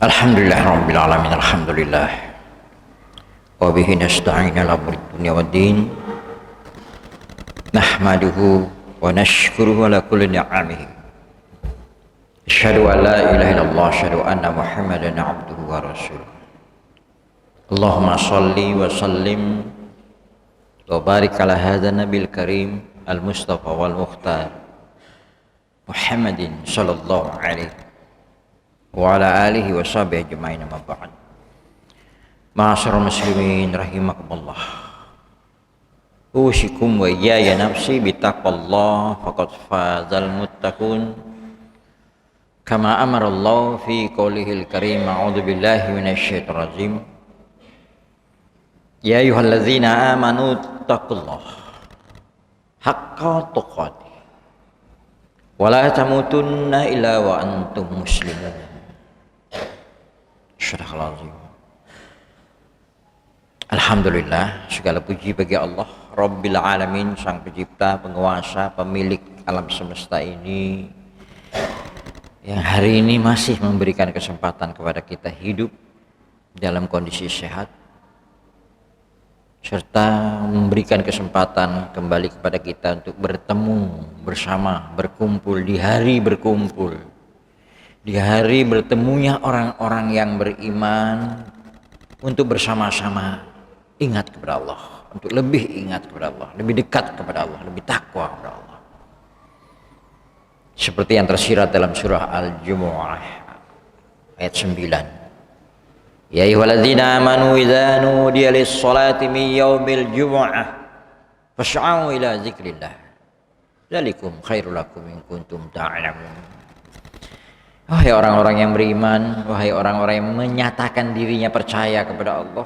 Alhamdulillah Rabbil Alamin. Alhamdulillah wa bihi nasta'in ala umuri dunya waddin. Nahmaduhu wa nashkuruhu ala kulli ni'amihi. Asyhadu an la ilaha illallah, asyhadu anna Muhammadan abduhu wa rasuluh. Allahumma salli wa sallim wa barik ala hadzal nabil karim al-mustafa wal mukhtar Muhammadin sallallahu alaihi wa ala alihi wa sahbihi ajma'in, amma ba'd. Ma'asyiral muslimin rahimakumullah. Usikum wa iyaya nafsi bitaqwallah faqad fazal muttaqun. Kama amara Allah fi qoulihil karim, a'udzu billahi minasyaitonir rajim. Ya ayyuhalladzina amanu taqullaha haqqa tuqatih wa la tamutunna illa wa antum muslimun. Sadaqallahul. Alhamdulillah, segala puji bagi Allah Rabbil Alamin, sang pencipta, penguasa, pemilik alam semesta ini, yang hari ini masih memberikan kesempatan kepada kita hidup dalam kondisi sehat, serta memberikan kesempatan kembali kepada kita untuk bertemu bersama, berkumpul di hari berkumpul, di hari bertemunya orang-orang yang beriman, untuk bersama-sama ingat kepada Allah, untuk lebih ingat kepada Allah, lebih dekat kepada Allah, lebih takwa kepada Allah. Seperti yang tersirat dalam surah Al-Jumu'ah ayat 9. Ya ayyuhalladzina amanu idza nudiya lis-sholati min yaumil jumu'ah fas'au ila dzikrillah dzalikum khairul lakum in kuntum ta'lamun. Wahai orang-orang yang beriman, wahai orang-orang yang menyatakan dirinya percaya kepada Allah,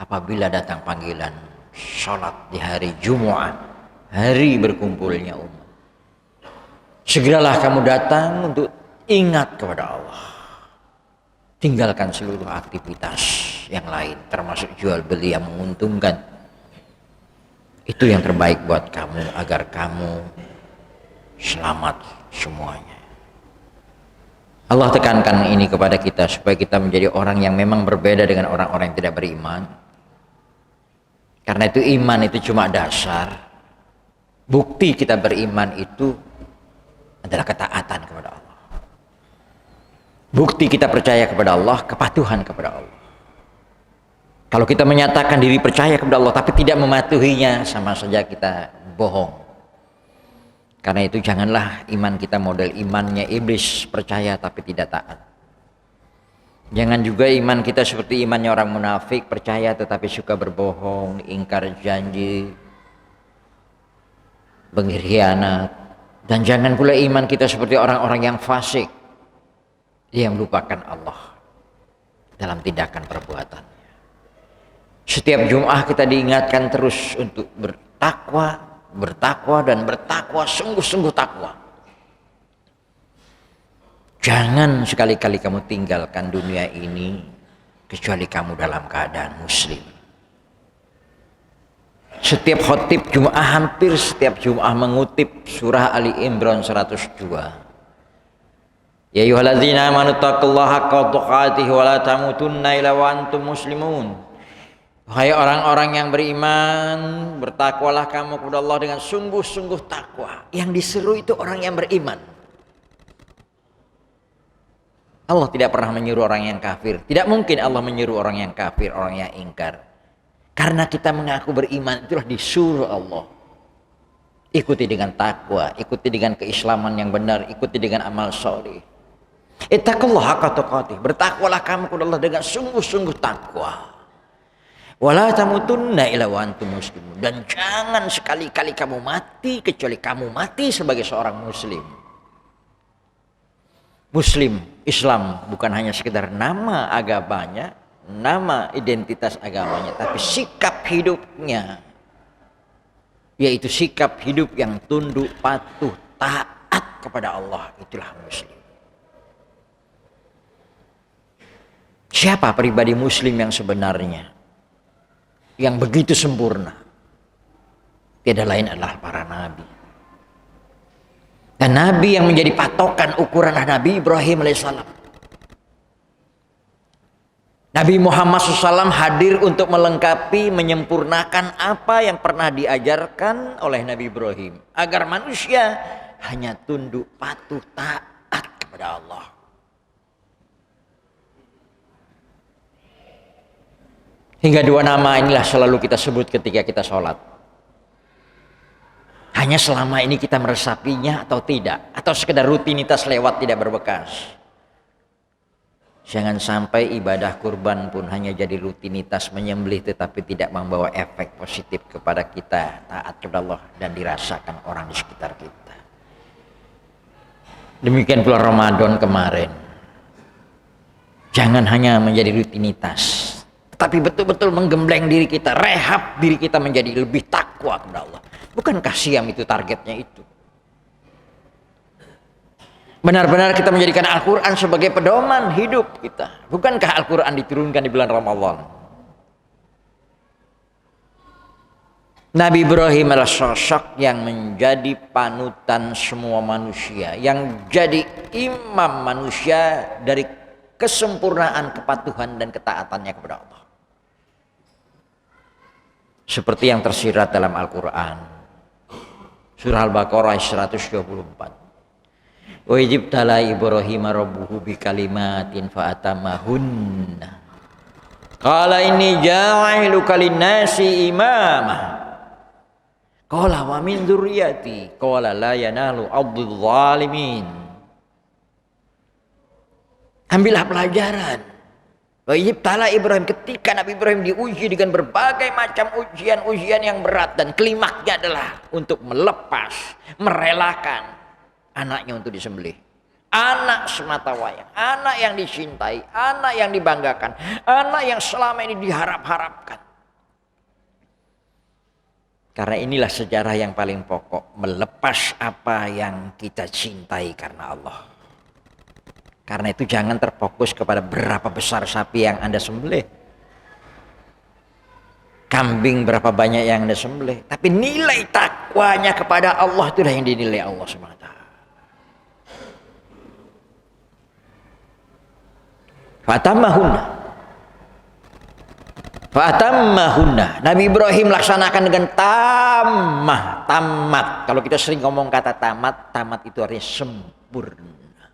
apabila datang panggilan sholat di hari Jumu'ah, hari berkumpulnya umat, segeralah kamu datang untuk ingat kepada Allah. Tinggalkan seluruh aktivitas yang lain, termasuk jual beli yang menguntungkan. Itu yang terbaik buat kamu, agar kamu selamat semuanya. Allah tekankan ini kepada kita supaya kita menjadi orang yang memang berbeda dengan orang-orang yang tidak beriman. Karena itu iman itu cuma dasar. Bukti kita beriman itu adalah ketaatan kepada Allah. Bukti kita percaya kepada Allah, kepatuhan kepada Allah. Kalau kita menyatakan diri percaya kepada Allah tapi tidak mematuhinya, sama saja kita bohong. Karena itu janganlah iman kita model imannya iblis, percaya tapi tidak taat. Jangan juga iman kita seperti imannya orang munafik, percaya tetapi suka berbohong, ingkar janji, berkhianat. Dan jangan pula iman kita seperti orang-orang yang fasik, yang melupakan Allah dalam tindakan perbuatannya. Setiap Jum'ah kita diingatkan terus untuk bertakwa dan bertakwa, sungguh-sungguh takwa. Jangan sekali-kali kamu tinggalkan dunia ini kecuali kamu dalam keadaan muslim. Setiap khotib Jum'ah, hampir setiap Jum'ah mengutip surah Ali Imran 102. Ya ayyuhalladzina amanu taqullaha haqqa tuqatih wa la tamutunna illa wa antum muslimun. Wahai orang-orang yang beriman, bertakwalah kamu kepada Allah dengan sungguh-sungguh takwa. Yang diseru itu orang yang beriman. Allah tidak pernah menyuruh orang yang kafir. Tidak mungkin Allah menyuruh orang yang kafir, orang yang ingkar. Karena kita mengaku beriman, itulah disuruh Allah. Ikuti dengan takwa, ikuti dengan keislaman yang benar, ikuti dengan amal soleh. Ittaqullaha haqqa tuqatih. Bertakwalah kamu kepada Allah dengan sungguh-sungguh takwa. Wala tamutunna illa wa antum muslimun. Dan jangan sekali-kali kamu mati kecuali kamu mati sebagai seorang muslim. Muslim, Islam bukan hanya sekedar nama agamanya, nama identitas agamanya, tapi sikap hidupnya, yaitu sikap hidup yang tunduk, patuh, taat kepada Allah. Itulah muslim. Siapa pribadi muslim yang sebenarnya, yang begitu sempurna? Tiada lain adalah para nabi. Dan nabi yang menjadi patokan ukuran adalah Nabi Ibrahim alaihissalam. Nabi Muhammad SAW hadir untuk melengkapi, menyempurnakan apa yang pernah diajarkan oleh Nabi Ibrahim, agar manusia hanya tunduk patuh taat kepada Allah. Hingga dua nama inilah selalu kita sebut ketika kita sholat. Hanya selama ini kita meresapinya atau tidak, atau sekedar rutinitas lewat tidak berbekas. Jangan sampai ibadah kurban pun hanya jadi rutinitas menyembelih tetapi tidak membawa efek positif kepada kita, taat kepada Allah, dan dirasakan orang di sekitar kita. Demikian pula Ramadan kemarin. Jangan hanya menjadi rutinitas, tetapi betul-betul menggembleng diri kita, rehab diri kita menjadi lebih takwa kepada Allah. Bukankah siam itu targetnya itu? Benar-benar kita menjadikan Al-Quran sebagai pedoman hidup kita. Bukankah Al-Quran diturunkan di bulan Ramadan? Nabi Ibrahim adalah sosok yang menjadi panutan semua manusia, yang jadi imam manusia dari kesempurnaan kepatuhan dan ketaatannya kepada Allah. Seperti yang tersirat dalam Al-Quran. Surah Al-Baqarah 124. Wa ijibtala Ibrahim rabbuhu bikalimatin fa'atamahunna. Qala inni ja'iluka linnasi imama. Qala wa min dzurriyyati. Qala la yanalu 'adhdz zalimin. Ambillah pelajaran. Wa ijibtala Ibrahim, ketika Nabi Ibrahim diuji dengan berbagai macam ujian-ujian yang berat, dan klimaksnya adalah untuk melepas, merelakan anaknya untuk disembelih. Anak semata wayang, anak yang dicintai, anak yang dibanggakan, anak yang selama ini diharap-harapkan. Karena inilah sejarah yang paling pokok, melepas apa yang kita cintai karena Allah. Karena itu jangan terfokus kepada berapa besar sapi yang Anda sembelih, kambing berapa banyak yang Anda sembelih, tapi nilai takwanya kepada Allah itulah yang dinilai Allah SWT. Fatammahunna. Nabi Ibrahim laksanakan dengan tamat. Kalau kita sering ngomong kata tamat itu artinya sempurna.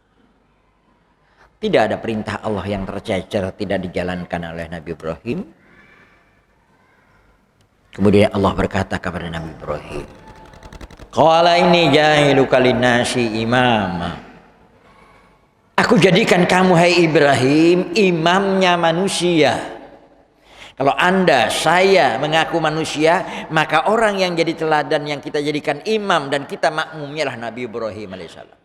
Tidak ada perintah Allah yang tercecer tidak dijalankan oleh Nabi Ibrahim. Kemudian Allah berkata kepada Nabi Ibrahim, qala inni ja'iluka linnasi imama. Aku jadikan kamu, hai Ibrahim, imamnya manusia. Kalau Anda, saya mengaku manusia, maka orang yang jadi teladan yang kita jadikan imam dan kita makmumnya adalah Nabi Ibrahim alaihissalam.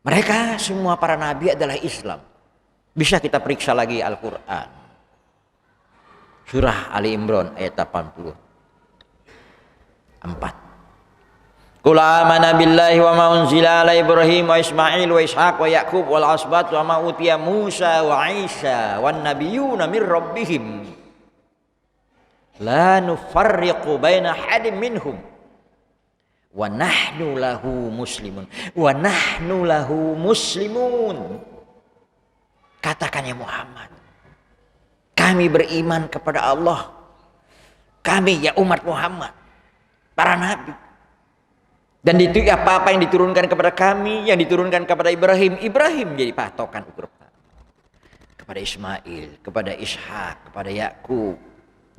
Mereka semua para nabi adalah Islam. Bisa kita periksa lagi Al-Quran. Surah Ali Imran ayat 84. Qul amana billahi wa ma unzila ala Ibrahim wa Ismail wa Ishaq wa Yaqub wal asbat wa ma utiya Musa wa Isa wan nabiyyuna min rabbihim la nufarriqu baina ahadin minhum wa nahnu lahu muslimun. Katakan ya Muhammad, kami beriman kepada Allah, kami ya umat Muhammad, para nabi. Dan itu apa-apa yang diturunkan kepada kami, yang diturunkan kepada Ibrahim jadi patokan ukur kepada Ismail, kepada Ishak, kepada Yakub.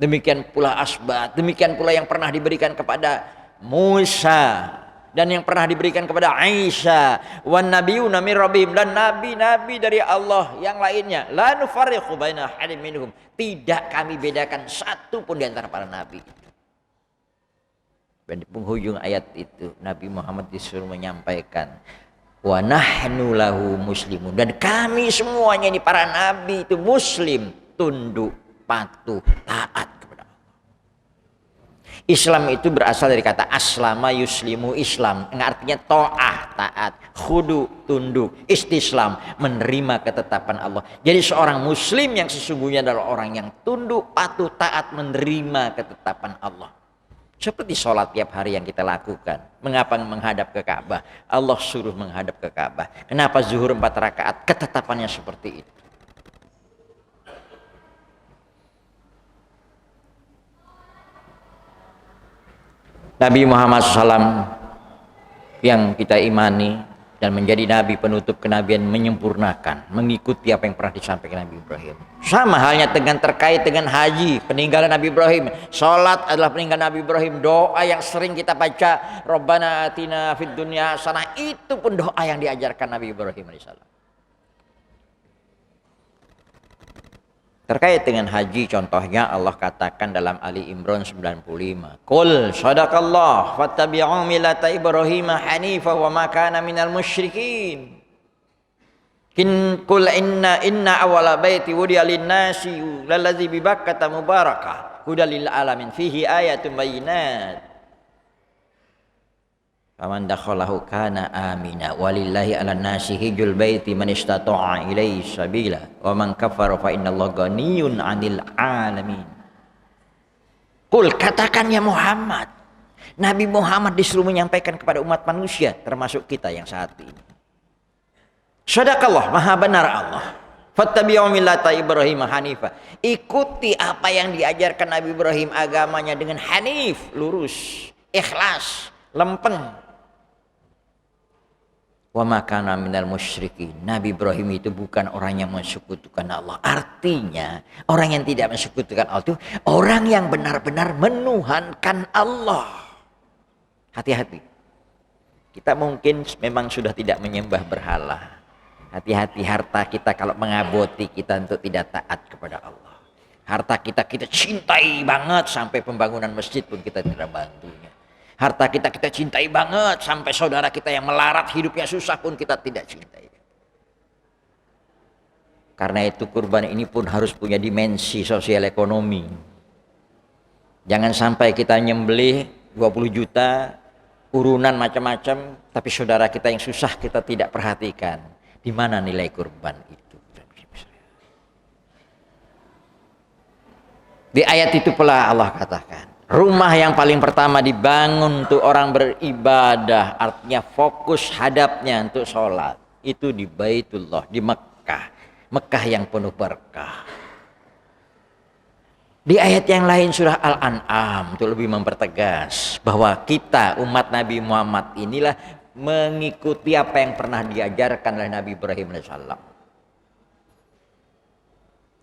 Demikian pula asbat, demikian pula yang pernah diberikan kepada Musa dan yang pernah diberikan kepada Isa, wan nabiyyuna min rabbihim, dan nabi-nabi dari Allah yang lainnya. La nufarriqu baina ahadin minhum, tidak kami bedakan satu pun di antara para nabi. Dan di penghujung ayat itu Nabi Muhammad disuruh menyampaikan wa nahnu lahu muslimun, dan kami semuanya ini para nabi itu muslim, tunduk, patuh, taat kepada Allah. Islam itu berasal dari kata aslama yuslimu, Islam yang artinya ta'ah, taat, khudu, tunduk, istislam, menerima ketetapan Allah. Jadi seorang muslim yang sesungguhnya adalah orang yang tunduk, patuh, taat, menerima ketetapan Allah. Seperti sholat tiap hari yang kita lakukan. Mengapa menghadap ke Ka'bah? Allah suruh menghadap ke Ka'bah. Kenapa zuhur 4 rakaat? Ketetapannya seperti itu. Nabi Muhammad SAW yang kita imani dan menjadi nabi penutup kenabian, menyempurnakan, mengikuti apa yang pernah disampaikan Nabi Ibrahim. Sama halnya dengan terkait dengan haji, peninggalan Nabi Ibrahim. Salat adalah peninggalan Nabi Ibrahim. Doa yang sering kita baca, Rabbana atina fid dunya hasanah, itu pun doa yang diajarkan Nabi Ibrahim alaihissalam. Terkait dengan haji, contohnya Allah katakan dalam Ali Imran 95, Qul sadaqallah fattabi'u millata Ibrahim hanifa wa ma kana minal musyrikin. Qul inna awwala baiti wudi'a lin-nasi lallazi bi Bakkata mubarakah hudal lil alamin fihi ayatun bayyinat. Faman dakhalahu kana amina walillahi 'alan nasi hijjul baiti man istata'a ilaihi sabila wa man kafara fa innallaha ghaniyyun 'anil 'alamin. Qul, katakan ya Muhammad. Nabi Muhammad disuruh menyampaikan kepada umat manusia termasuk kita yang saat ini. Sadaqallah, maha benar Allah. Fattabi'u millata Ibrahim hanifa. Ikuti apa yang diajarkan Nabi Ibrahim, agamanya dengan hanif, lurus, ikhlas, lempeng. Wa ma kana minal musyrikin. Nabi Ibrahim itu bukan orang yang mensekutukan Allah. Artinya orang yang tidak mensekutukan Allah itu orang yang benar-benar menuhankan Allah. Hati-hati. Kita mungkin memang sudah tidak menyembah berhala. Hati-hati harta kita kalau mengaboti kita untuk tidak taat kepada Allah. Harta kita cintai banget sampai pembangunan masjid pun kita tidak bantunya. Harta kita cintai banget sampai saudara kita yang melarat hidupnya susah pun kita tidak cintai. Karena itu kurban ini pun harus punya dimensi sosial ekonomi. Jangan sampai kita nyembelih 20 juta, urunan macam-macam, tapi saudara kita yang susah kita tidak perhatikan. Di mana nilai kurban itu? Di ayat itu pula Allah katakan, rumah yang paling pertama dibangun untuk orang beribadah, artinya fokus hadapnya untuk sholat, itu di Baitullah, di Mekah. Mekah yang penuh berkah. Di ayat yang lain surah Al-An'am untuk lebih mempertegas bahwa kita umat Nabi Muhammad inilah mengikuti apa yang pernah diajarkan oleh Nabi Ibrahim alaihissalam.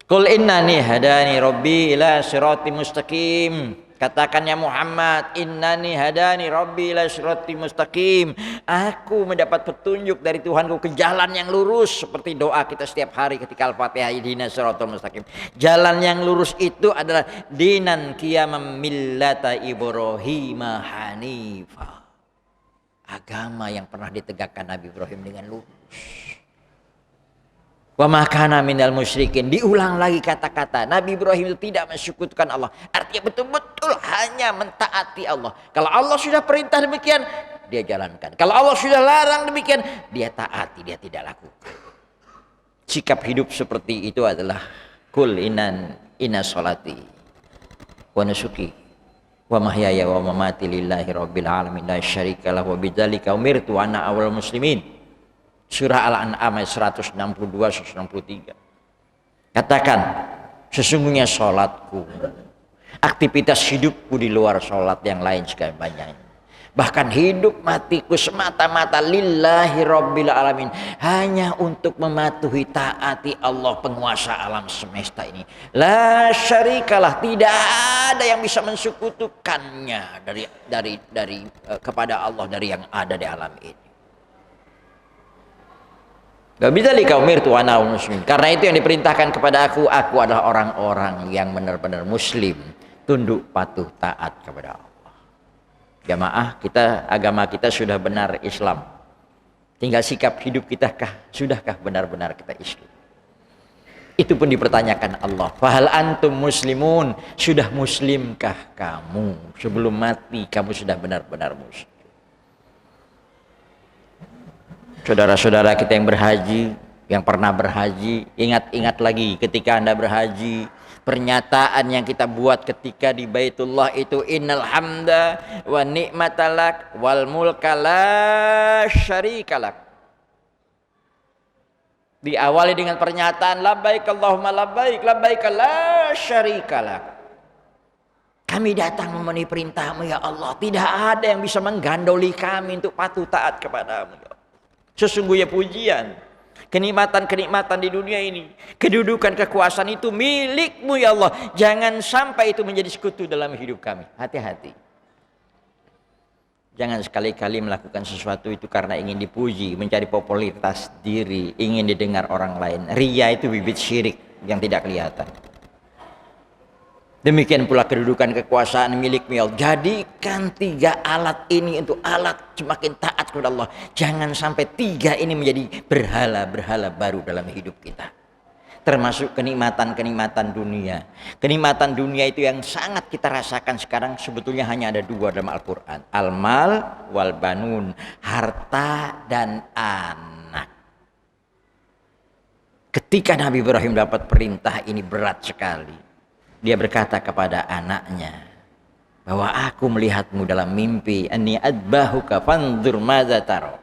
Qul innani hadani rabbi ila siratim mustaqim. Katakan ya Muhammad, innani hadani rabbi ila siratim mustaqim. Aku mendapat petunjuk dari Tuhanku ke jalan yang lurus, seperti doa kita setiap hari ketika Al-Fatihah, ihdinas siratal mustaqim. Jalan yang lurus itu adalah dinan qiyamam millata Ibrahim hanifa. Agama yang pernah ditegakkan Nabi Ibrahim dengan lurus. Wa ma kana minal musyrikin. Diulang lagi kata-kata Nabi Ibrahim itu tidak mensekutukan Allah. Artinya betul-betul hanya mentaati Allah. Kalau Allah sudah perintah demikian, dia jalankan. Kalau Allah sudah larang demikian, dia taati, dia tidak lakukan. Sikap hidup seperti itu adalah kul inna sholati wa nusuki wa mahyaya wa mamati lillahi rabbil alamin la syarika lahu wa bidzalika umirtu ana awwalul muslimin. Surah Al-An'am ayat 162-163. Katakan, sesungguhnya sholatku, aktivitas hidupku di luar sholat yang lain segalanya. Bahkan hidup matiku semata-mata lillahi rabbil alamin, hanya untuk mematuhi taati Allah penguasa alam semesta ini. La syarikalah, tidak ada yang bisa mensekutukannya dari kepada Allah dari yang ada di alam ini. Gak bisa dikaumir tuan muslim. Karena itu yang diperintahkan kepada aku adalah orang-orang yang benar-benar muslim, tunduk patuh taat kepada Allah. Jamaah kita, agama kita sudah benar Islam. Tinggal sikap hidup kita sudahkah benar-benar kita Islam? Itu pun dipertanyakan Allah. Fahal antum muslimun, sudah muslimkah kamu? Sebelum mati kamu sudah benar-benar muslim. Saudara-saudara kita yang berhaji, yang pernah berhaji, ingat-ingat lagi ketika Anda berhaji, pernyataan yang kita buat ketika di Baitullah itu, innal hamda wa ni'matalak wal mulka la syarikalak. Diawali dengan pernyataan labbaik Allahumma labbaik, labbaik la syarikalak. Kami datang memenuhi perintah-Mu ya Allah. Tidak ada yang bisa menggandoli kami untuk patuh taat kepada-Mu ya Allah. Sesungguhnya pujian, kenikmatan-kenikmatan di dunia ini, kedudukan, kekuasaan itu milik-Mu ya Allah. Jangan sampai itu menjadi sekutu dalam hidup kami. Hati-hati. Jangan sekali-kali melakukan sesuatu itu karena ingin dipuji, mencari popularitas diri, ingin didengar orang lain. Riya itu bibit syirik yang tidak kelihatan. Demikian pula kedudukan kekuasaan milik-Mu ya Allah. Jadikan 3 alat ini untuk alat semakin taat kepada Allah. Jangan sampai 3 ini menjadi berhala-berhala baru dalam hidup kita. Termasuk kenikmatan-kenikmatan dunia. Kenikmatan dunia itu yang sangat kita rasakan sekarang sebetulnya hanya ada 2 dalam Al-Quran. Al-mal wal banun. Harta dan anak. Ketika Nabi Ibrahim dapat perintah ini berat sekali. Dia berkata kepada anaknya, bahwa aku melihatmu dalam mimpi. Anni adbahuka fanzur madza tara.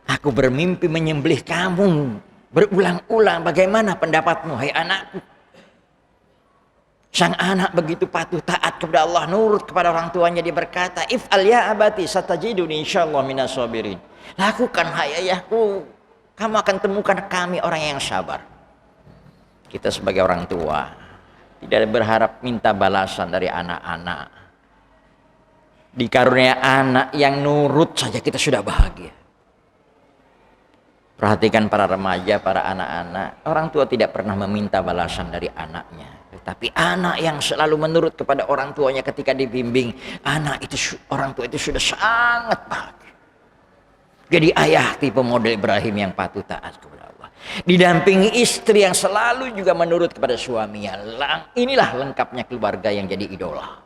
Aku bermimpi menyembelih kamu berulang-ulang, bagaimana pendapatmu hai anakku? Sang anak begitu patuh taat kepada Allah, nurut kepada orang tuanya. Dia berkata, if'al ya abati satajiduni insyaallah minas sabirin. Lakukan hai ayahku, kamu akan temukan kami orang yang sabar. Kita sebagai orang tua tidak berharap minta balasan dari anak-anak. Dikarunia anak yang nurut saja kita sudah bahagia. Perhatikan para remaja, para anak-anak. Orang tua tidak pernah meminta balasan dari anaknya. Tetapi anak yang selalu menurut kepada orang tuanya ketika dibimbing, orang tua itu sudah sangat bahagia. Jadi ayah tipe model Ibrahim yang patuh taat kepada Allah. Didampingi istri yang selalu juga menurut kepada suaminya. Inilah lengkapnya keluarga yang jadi idola.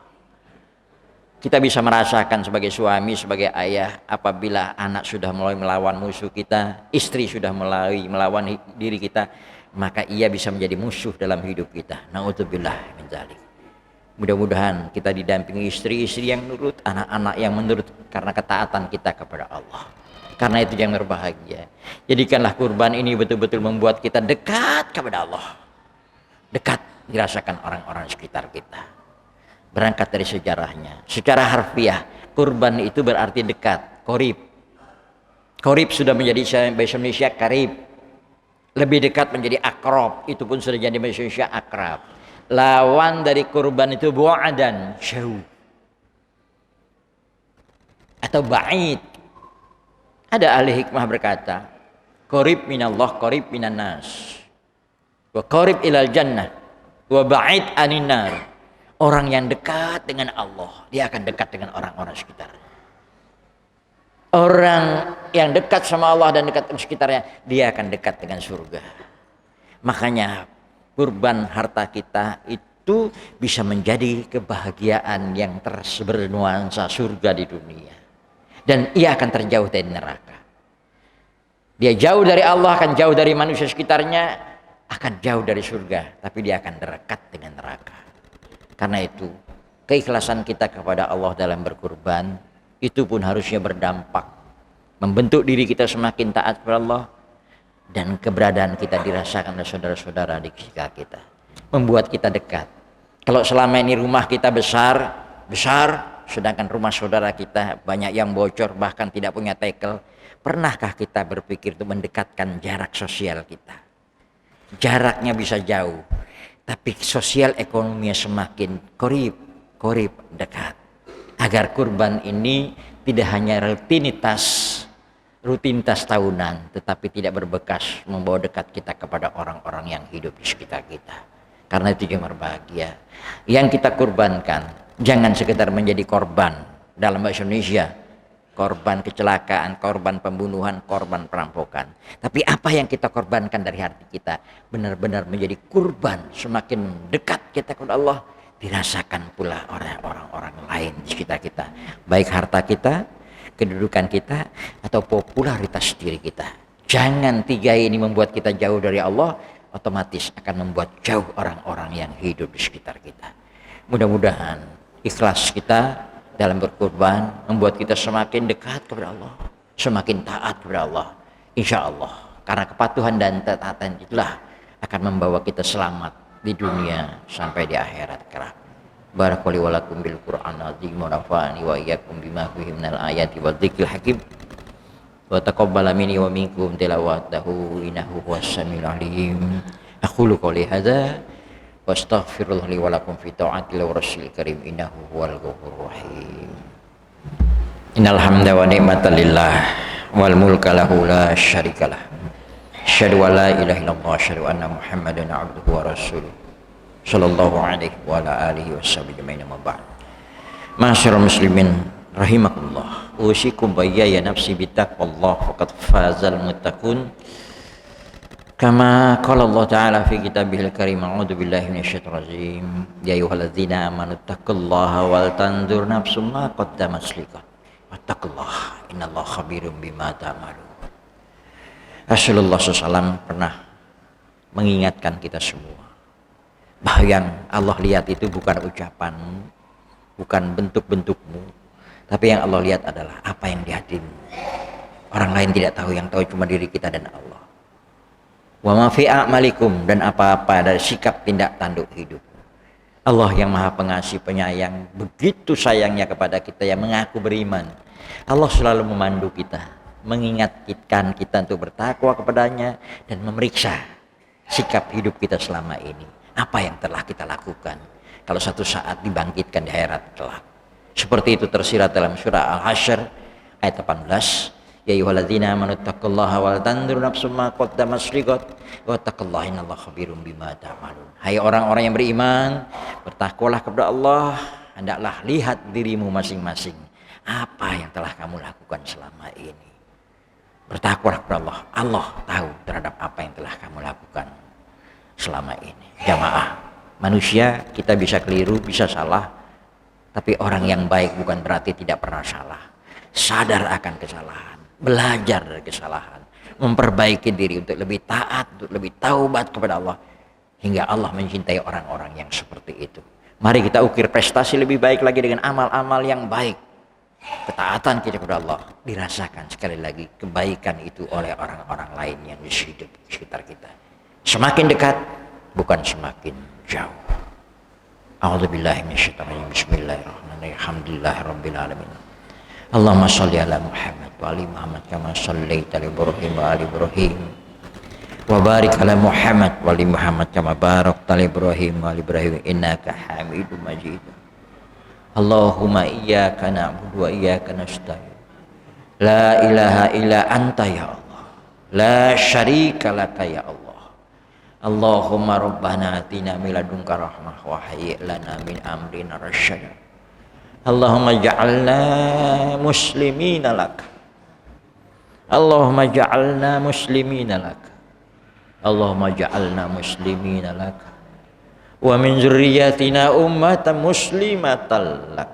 Kita bisa merasakan sebagai suami, sebagai ayah, apabila anak sudah mulai melawan musuh kita, istri sudah mulai melawan diri kita, maka ia bisa menjadi musuh dalam hidup kita. Na'udzubillah min dzalik. Mudah-mudahan kita didampingi istri-istri yang nurut, anak-anak yang menurut karena ketaatan kita kepada Allah. Karena itu yang berbahagia. Jadikanlah kurban ini betul-betul membuat kita dekat kepada Allah. Dekat dirasakan orang-orang sekitar kita. Berangkat dari sejarahnya. Secara harfiah, kurban itu berarti dekat, qorib. Qorib sudah menjadi bahasa Indonesia karib. Lebih dekat menjadi akrab, itu pun sudah jadi bahasa Indonesia akrab. Lawan dari kurban itu bu'adan, jauh. Atau ba'id. Ada ahli hikmah berkata, qorib minallah, qorib minan nas. Wa qorib ilal jannah, wa ba'id anin nar. Orang yang dekat dengan Allah, dia akan dekat dengan orang-orang sekitarnya. Orang yang dekat sama Allah dan dekat dengan sekitarnya, dia akan dekat dengan surga. Makanya kurban harta kita itu bisa menjadi kebahagiaan yang bernuansa surga di dunia. Dan ia akan terjauh dari neraka. Dia jauh dari Allah, akan jauh dari manusia sekitarnya, akan jauh dari surga. Tapi dia akan dekat dengan neraka. Karena itu keikhlasan kita kepada Allah dalam berkurban itu pun harusnya berdampak membentuk diri kita semakin taat kepada Allah, dan keberadaan kita dirasakan oleh saudara-saudara di sekitar kita, membuat kita dekat. Kalau selama ini rumah kita besar sedangkan rumah saudara kita banyak yang bocor, bahkan tidak punya tekel, pernahkah kita berpikir untuk mendekatkan jarak sosial kita? Jaraknya bisa jauh, tapi sosial ekonominya semakin korib dekat. Agar kurban ini tidak hanya rutinitas tahunan, tetapi tidak berbekas membawa dekat kita kepada orang-orang yang hidup di sekitar kita. Karena itu yang berbahagia. Yang kita kurbankan jangan sekedar menjadi korban dalam bahasa Indonesia, korban kecelakaan, korban pembunuhan, korban perampokan. Tapi apa yang kita korbankan dari hati kita benar-benar menjadi kurban. Semakin dekat kita kepada Allah, dirasakan pula oleh orang-orang lain di sekitar kita. Baik harta kita, kedudukan kita, atau popularitas diri kita. Jangan 3 ini membuat kita jauh dari Allah, otomatis akan membuat jauh orang-orang yang hidup di sekitar kita. Mudah-mudahan ikhlas kita dalam berkurban membuat kita semakin dekat kepada Allah, semakin taat kepada Allah, insya Allah. Karena kepatuhan dan taatan itulah akan membawa kita selamat di dunia sampai di akhirat kelak. Barakallahu wa lakum bil Qur'an azim wa nafa'ani wa iyyakum bima fihi minal ayati wa dzikril hakim wa taqabbala minni wa minkum tilawatahu innahu huwas samiul alim. Aqulu qouli hadza wa astaghfirullah li wa lakum fi ta'atil rasulil karim innahu huwal ghafurur rahim. Innal hamda wa ni'mata lillah wal mulka lahu la syarikalah. Asyhadu an la ilaha illallah wa asyhadu anna Muhammadan abduhu wa rasuluh. Sallallahu alaihi wa ala alihi washabihi ajma'in amma ba'd. Ma'asyiral muslimin rahimakumullah. Usikum wa iyaya nafsi bittaqwallah faqad fazal muttaqun. Kama qala Allah ta'ala fi kitabihil karim a'udzu billahi minasyaitonir rajim. Ya ayyuhalladzina amanu taqullaha wal tanzur nafsum ma qaddamat liqad. Wattaqullaha innallaha khabirum bima ta'malun. Rasulullah SAW pernah mengingatkan kita semua bahwa yang Allah lihat itu bukan ucapanmu, bukan bentuk-bentukmu, tapi yang Allah lihat adalah apa yang di hatimu. Orang lain tidak tahu, yang tahu cuma diri kita dan Allah. Wa ma fi a'malikum, dan apa-apa dari sikap tindak tanduk hidup. Allah yang maha pengasih penyayang, begitu sayangnya kepada kita yang mengaku beriman. Allah selalu memandu kita, mengingatkan kita untuk bertakwa kepadanya dan memeriksa sikap hidup kita selama ini. Apa yang telah kita lakukan kalau satu saat dibangkitkan di akhirat kelak. Seperti itu tersirat dalam surah Al-Hasyr ayat 18. Ya ayyuhalladzina amanu taqullaha wal tanzur nafsum ma qaddamat lighad wattaqullaha innallaha khabirum bima ta'malun. Hai orang-orang yang beriman, bertakwalah kepada Allah, hendaklah lihat dirimu masing-masing. Apa yang telah kamu lakukan selama ini? Bertakwalah kepada Allah. Allah tahu terhadap apa yang telah kamu lakukan selama ini. Jamaah, manusia kita bisa keliru, bisa salah, tapi orang yang baik bukan berarti tidak pernah salah. Sadar akan kesalahan, belajar dari kesalahan, memperbaiki diri untuk lebih taat, untuk lebih taubat kepada Allah, hingga Allah mencintai orang-orang yang seperti itu. Mari kita ukir prestasi lebih baik lagi dengan amal-amal yang baik. Ketaatan kita kepada Allah dirasakan sekali lagi kebaikan itu oleh orang-orang lain yang di sekitar kita. Semakin dekat, bukan semakin jauh. A'udzubillahi minasyaitonir rajim. Bismillahirrahmanirrahim. Alhamdulillahirabbil alamin. Allahumma shalli ala Muhammad wa ali Muhammad kama shallaita ala Ibrahim wa ali Ibrahim. Wa barik ala Muhammad wa ali Muhammad kama barakta ala Ibrahim wa ali Ibrahim innaka Hamidum Majid. Allahumma iyyaka na'budu wa iyyaka nasta'in. La ilaha illa anta ya Allah. La syarika laka ya Allah. Allahumma rabbana atina min ladunka rahmah wa hayyi' lana min amrina rasyada. Allahumma ja'alna muslimina lak. Allahumma ja'alna muslimina lak. Allahumma ja'alna muslimina lak. Wa min dzurriyyatina ummatan muslimatan lak.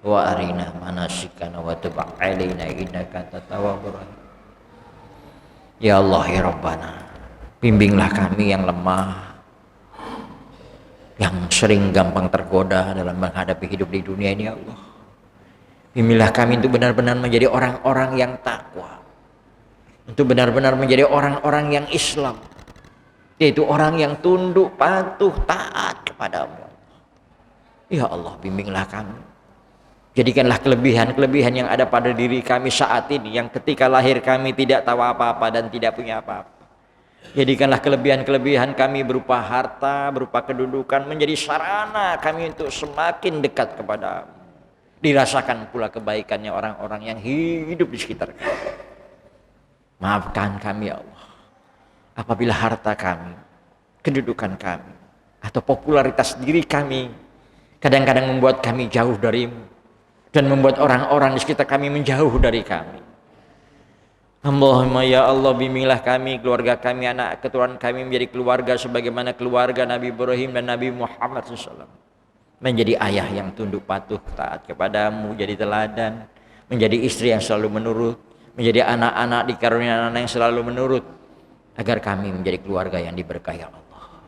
Wa arina manasikana wa tub 'alaina innaka antat tawwabur rahim. Ya Allah ya Rabbana, bimbinglah kami yang lemah, yang sering gampang tergoda dalam menghadapi hidup di dunia ini ya Allah. Bimbinglah kami untuk benar-benar menjadi orang-orang yang takwa, untuk benar-benar menjadi orang-orang yang Islam, yaitu orang yang tunduk, patuh, taat kepadamu. Ya Allah, bimbinglah kami. Jadikanlah kelebihan-kelebihan yang ada pada diri kami saat ini, yang ketika lahir kami tidak tahu apa-apa dan tidak punya apa-apa. Jadikanlah kelebihan-kelebihan kami berupa harta, berupa kedudukan menjadi sarana kami untuk semakin dekat kepadamu. Dirasakan pula kebaikannya orang-orang yang hidup di sekitar kami. Maafkan kami ya Allah apabila harta kami, kedudukan kami, atau popularitas diri kami kadang-kadang membuat kami jauh darimu dan membuat orang-orang di sekitar kami menjauh dari kami. Allahumma ya Allah, bimbinglah kami, keluarga kami, anak keturunan kami menjadi keluarga sebagaimana keluarga Nabi Ibrahim dan Nabi Muhammad SAW. Menjadi ayah yang tunduk patuh taat kepadamu, jadi teladan. Menjadi istri yang selalu menurut. Menjadi anak-anak dikaruniai anak yang selalu menurut. Agar kami menjadi keluarga yang diberkahi Allah.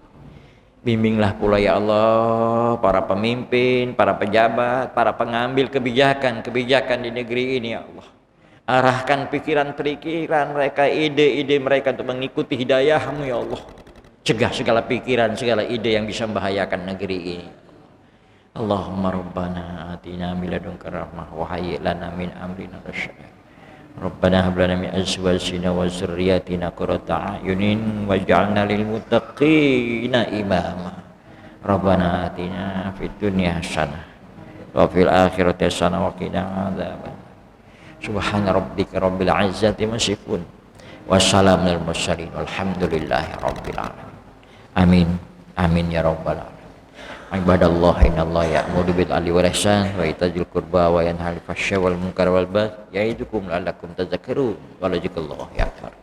Bimbinglah pula ya Allah para pemimpin, para pejabat, para pengambil kebijakan di negeri ini ya Allah. Arahkan pikiran-pikiran mereka, ide-ide mereka untuk mengikuti hidayah-Mu ya Allah. Cegah segala pikiran, segala ide yang bisa membahayakan negeri ini. Allahumma rabbana atina min ladunka rahmah wa hayyi lana min amrina rasyada. Rabbana hab lana min azwajina wa dzurriyyatina qurrata a'yunin waj'alna lil muttaqina imama. Rabbana atina fid dunya hasanah wa fil akhirati hasanah wa qina adzaban. Subhana rabbika rabbil izzati masifun wassalamun alal mursalin walhamdulillahi rabbil alamin. Amin amin ya rabbal alamin. Ibadallah innallaha ya'muru bil adli wal ihsan wa ita'il qurba wa yanha 'anil fahsya'i wal munkari wal baghi ya'idukum la'allakum tadhakkarun. Wallahu akbar.